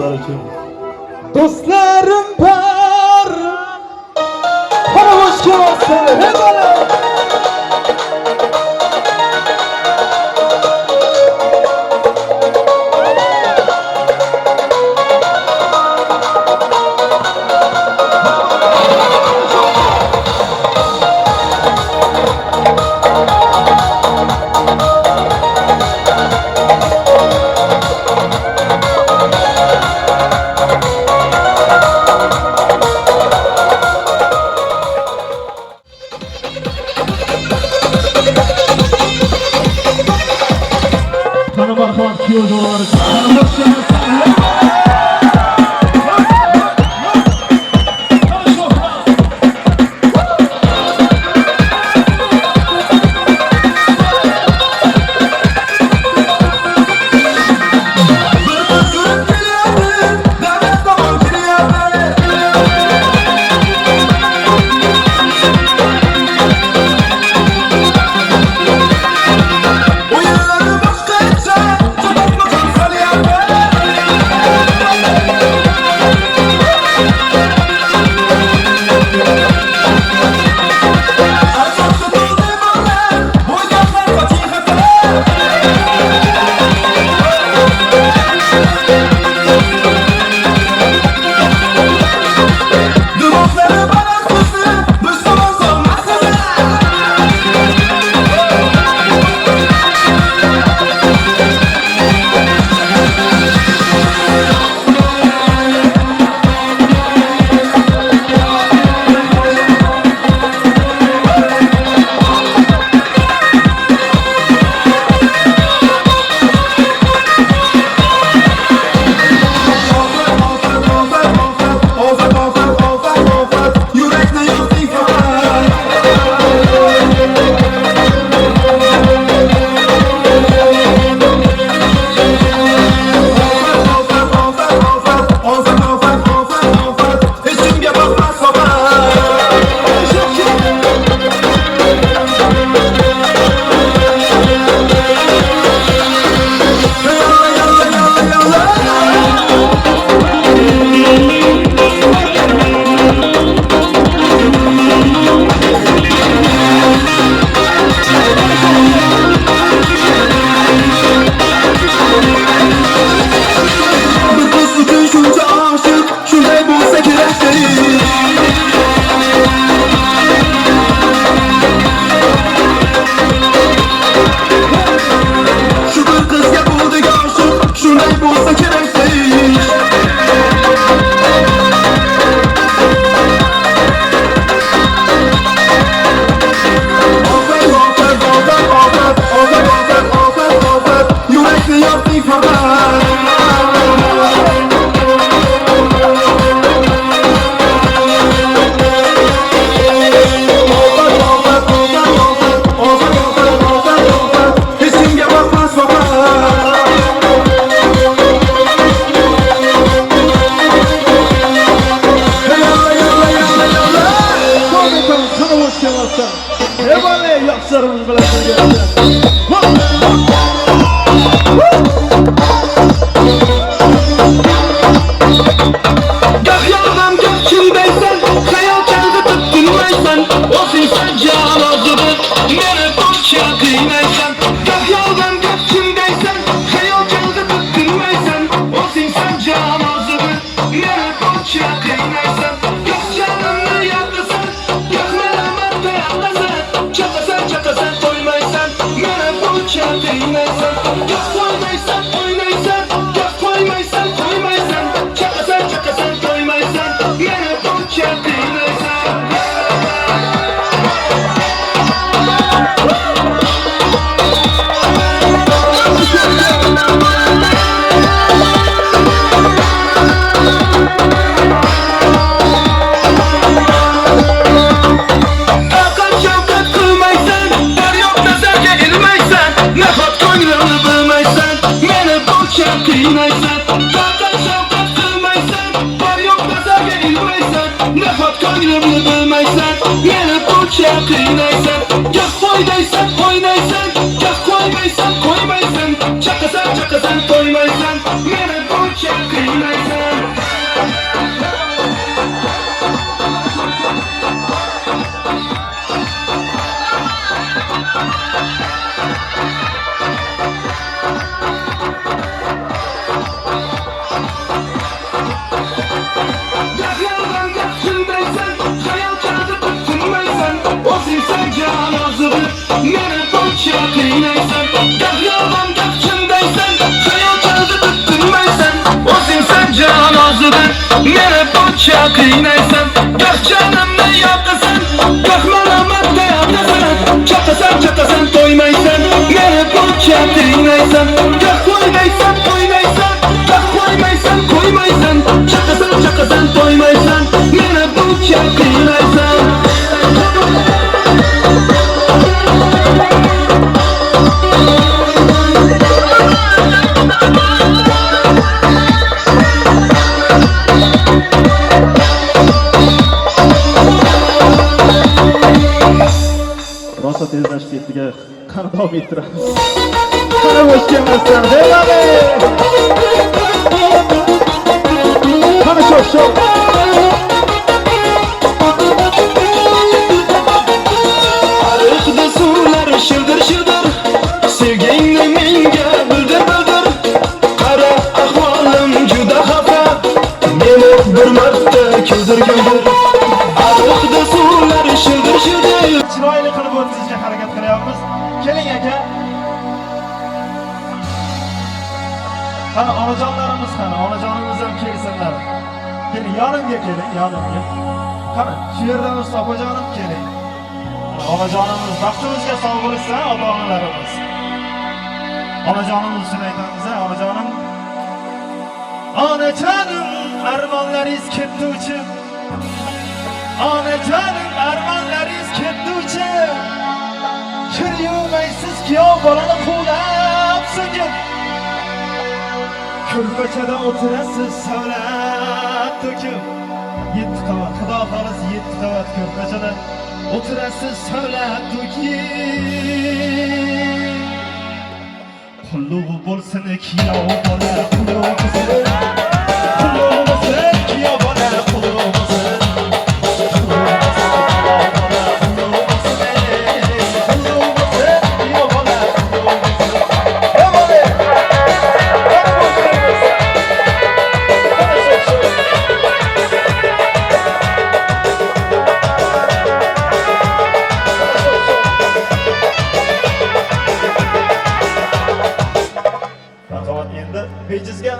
dostlar için. Dostlarım var. Bana hoş geldin. Eyvallah. Tanımak ki yolcuları. Eyvallah yaşlarımız bilen gah yoldan gah kimdeysen, hayal kendi tutturmaysan, o sen canazıdır, beni boşa kıynaysan. Gah yoldan gah kimdeysen, hayal kendi tutturmaysan, o sen canazıdır, beni boşa kıynaysan. Gah canımı yakırsan, gah melamet dayanırsan, çakasan çakasan koymaysan, beni boşa kıynaysan. Gah koymaysan oynaysan, gah koymaysan koymaysan, çakasan çakasan koymaysan, beni boşa kıynaysan. Gah koydaysan oynaysan, gah koymaysan koymaysan, çakasan çakasan koymaysan, beni boşa kıynaysan. buncha qiynaysan Gah yolg'on gah chin deysan Hayot chalg'itib tinmaysan O'zingsan janozidan Meni buncha qiynaysan Gah jonimni yoqasan Gah malomatda yotasan Chaqasan to'ymaysan Meni buncha qiynaysan Gah qo'ymaysan Gah qo'ymaysan Chaqasan to'ymaysan Meni buncha qiynaysan rosa tezlashib ketdiga qani davom ettiramiz. Qani bo'sh kelmasdan, deyman. Qani sho'x. Ariqda suvlar shirdir Sevgingni menga bildir Qara ahvolim juda xafa Meni bir marta kuldir Ariqda suvlar shirdir Chiroyli qilib o'tishga harakat qilyapmiz. Keling aka. Qani onajonlarimiz qani, onajonimiz ham kelsinlar. Keling, yonimga keling, yonimga. Qani, shu yerdan Mustafojonim keling. Onajonimiz baxtimizga sog' bo'lsin, ota-onalarimiz. Onajonimiz uchun aytamiz, onajonim. Onajonim, armonlaringiz ketdi uchun. Onajonim, armonlaringiz ketdi uchun. Kir yuvmaysiz kuyov bolani quvlab so'kib. Ko'rpachada o'tirasiz savlat to'kib. 7 qavat, xudo xolisi 7 qavat ko'rpachada o'tirasiz savlat to'kib. Qulluq bo'lsin kuyov bola, qulluq bo'lsin. Qulluq bo'lsin kuyov bola, qulluq bo'lsin. Bejizga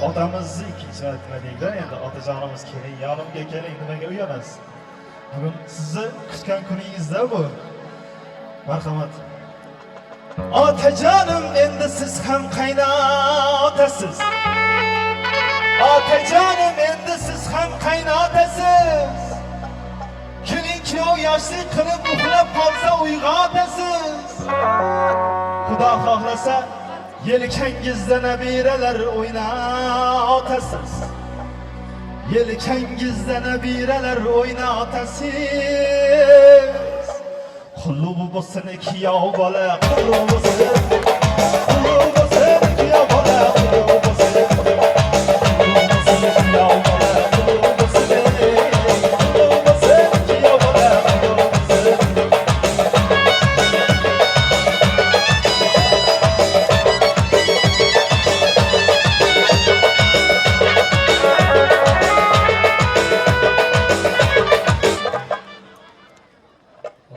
otamizni ikkinchi aytmadingda, endi otajonimiz keling, yonimga keling, nimaga uyalasiz? Bugun sizni kutgan kuningizda bu. Marhamat. Otajonim, endi siz ham qaynotasiz. Otajonim, endi siz ham qaynotasiz. Keling, kuyov yoshlik qilib uxlab qolsa uyg'otasiz. Xudo xohlasa yelkangizda nabiralar o'ynatasiz. Yelkangizda nabiralar o'ynatasiz. Qulluq bo'lsin kuyov bola, qulluq bo'lsin. Qulluq bo'lsin kuyov bola, qulluq bo'lsin. Qulluq bo'lsin kuyov bola, qulluq bo'lsin. Qulluq bo'lsin kuyov bola, qulluq bo'lsin.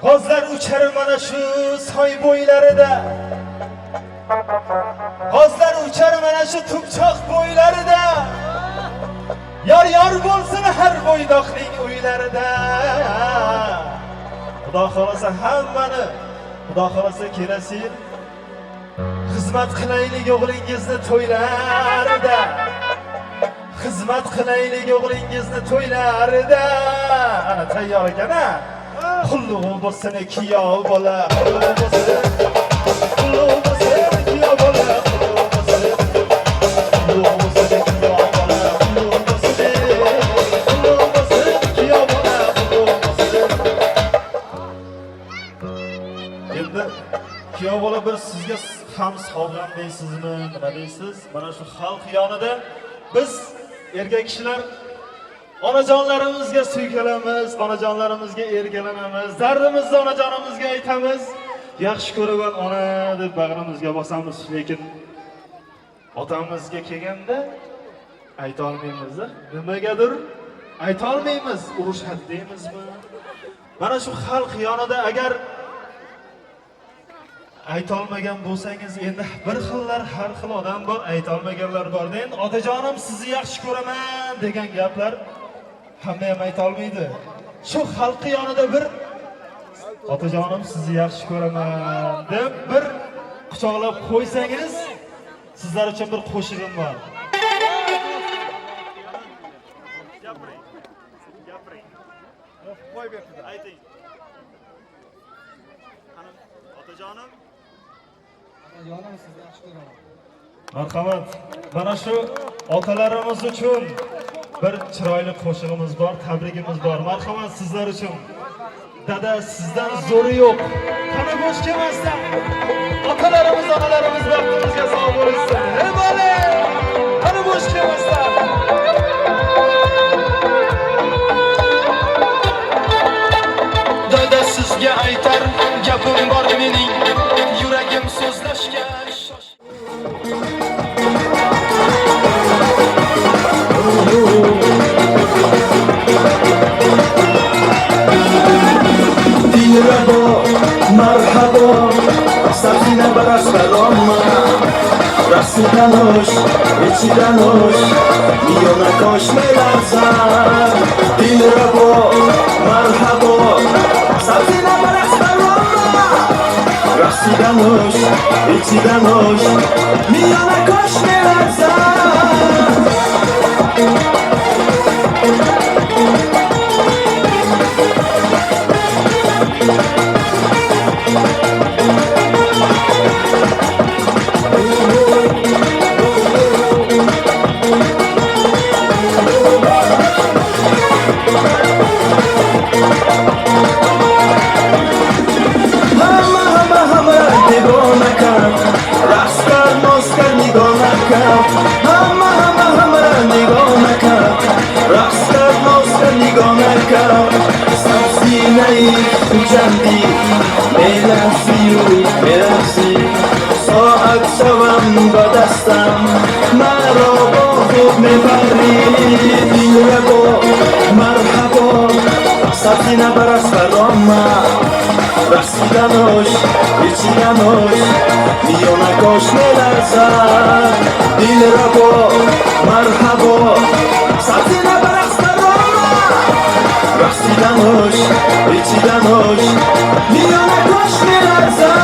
G'ozlar uchar mana shu soy bo'ylarida. G'ozlar uchar mana shu tumchoq bo'ylarida. Yor bo'lsin har bo'ydoqning uylarida. Xudo xolasa hammani, Xudo xolasa kelasi yil xizmat qilaylik o'g'lingizni to'ylarida. Xizmat qilaylik o'g'lingizni to'ylarida. Ana tayyor ekan-a? Qulluq bo'lsin kuyov bola, qulluq bo'lsin. Qulluq bo'lsin kuyov bola, qulluq bo'lsin. Qulluq bo'lsin kuyov bola, qulluq bo'lsin. Qulluq bo'lsin kuyov bola, qulluq bo'lsin. Endi kuyov bola bir sizga ham sog'lom deysizmi, nima deysiz? Mana shu xalq yonida biz erkak kishilar onajonlarimizga suykalamiz, onajonlarimizga erkalanamiz, dardimizni onajonimizga aytamiz. Yaxshi ko'raman ona deb bag'rimizga bosamiz, lekin otamizga kelganda ayta olmaymiz. Nimagadir ayta olmaymiz, urushadi deymizmi? Mana shu xalq yonida aytolmagan bo'lsangiz, endi bir xillar, har xil odam bor, aytolmaganlar bor. Endi otajonim sizni yaxshi ko'raman degan gaplar hamma ham aytolmaydi. Shu xalqi yonida bir otajonim sizni yaxshi ko'raman deb bir quchoqlab qo'ysangiz, sizlar uchun bir qo'shig'im bor. Gapiring. Qo'y berdi. Ayting. Qani, otajonim? Otajonim sizni yaxshi ko'raman. Marhamat. Mana shu otalarimiz uchun bir chiroyli qo'shig'imiz bor, tabrigimiz bor. Marhamat sizlar uchun. Dada, sizdan zo'ri yo'q. Qani bo'sh kelmasdan. Otalarimiz, onalarimiz baxtimizga sog' bo'lsin. Ey bola! Qani bo'sh kelmasdan. Dada sizga aytar gapim bor mening, yuragim so'zlashga shosh. Dilrabo, marhabo, sabzina baras baroma, rasidan hoş, içidan hoş, miyona koşmelar zar. Dilrabo, marhabo, sabzina baras baroma, rasidan hoş, içidan hoş, miyona koşmelar zar. Janti, melasi, saat sawan badastam, marobo me bari, dilrabo, marhabo, sabzina baras baroma, rasidanos, ichidanos, miyona koshmelar zar, dilrabo, marhabo, sabzina baras baroma, rasidanos, ichidanos, miyona koshmelar zar.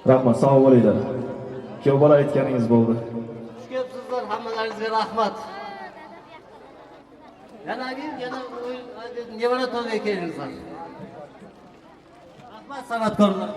Rahmat, sog' bo'linglar. Kuyov bola aytganingiz bo'ldi. Sizlar hammalaringizga rahmat. Yana nevara to'yga kelingizlar. Rahmat san'atkorlar.